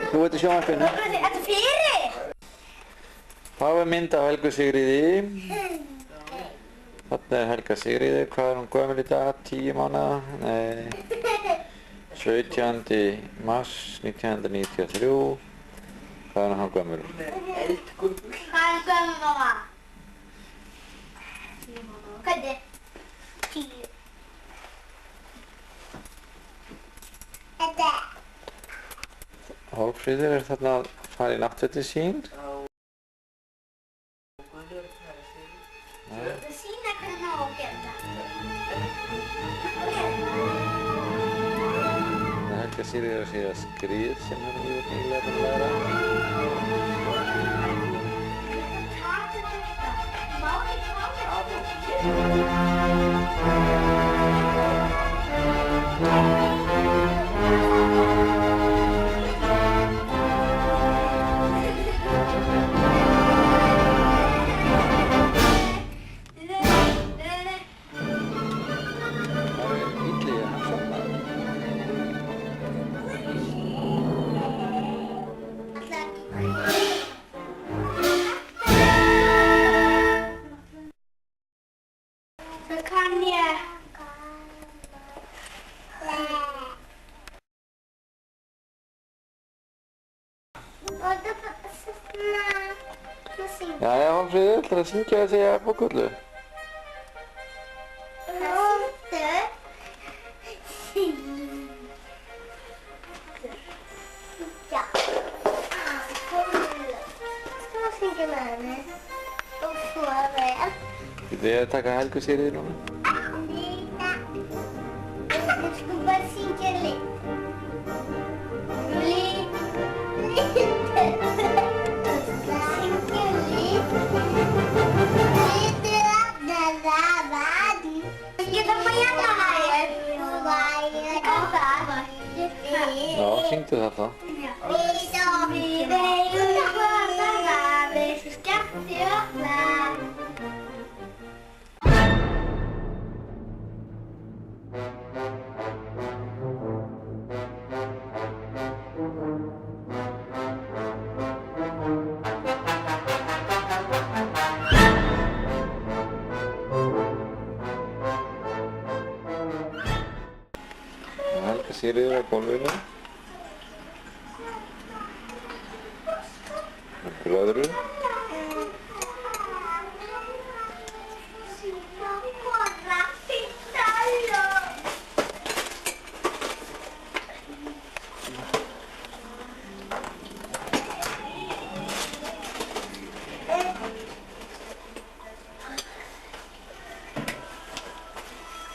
Þú ert í sjónvarpinu. Þetta fyrir! Þá er mynd af Helgu Sigríði. Þarna er Helga Sigríður. Hvað er hún gömul í dag? 10 mánaða? Nei. 17. mars 1993. Hvað er hann gömul? Eldgömul. Hvað er gömul, mamma? 10 mánaða. Hvernig? 10. Þetta. Hólmfríður er þarna að fara í náttfötin sín. Það sýna hvernig á að gera þetta. Það er Helga Sigríður að síða skrið sem hann er nýlega búin að læra. Taka þetta. Má ekki fá þetta. Það kann ég. Jæja, Hólmfríður, ætlarðu að syngja og segja bókullu? Já. Þú syngja með henni. Og svo vel. Þið er að taka Helgu Sigríður núna? Ég skal bara syngja lite. Já, syngdu það þá. Við eigum að við skemmti okkur. Helga Sigríður á gólfinu. Einhver öðru.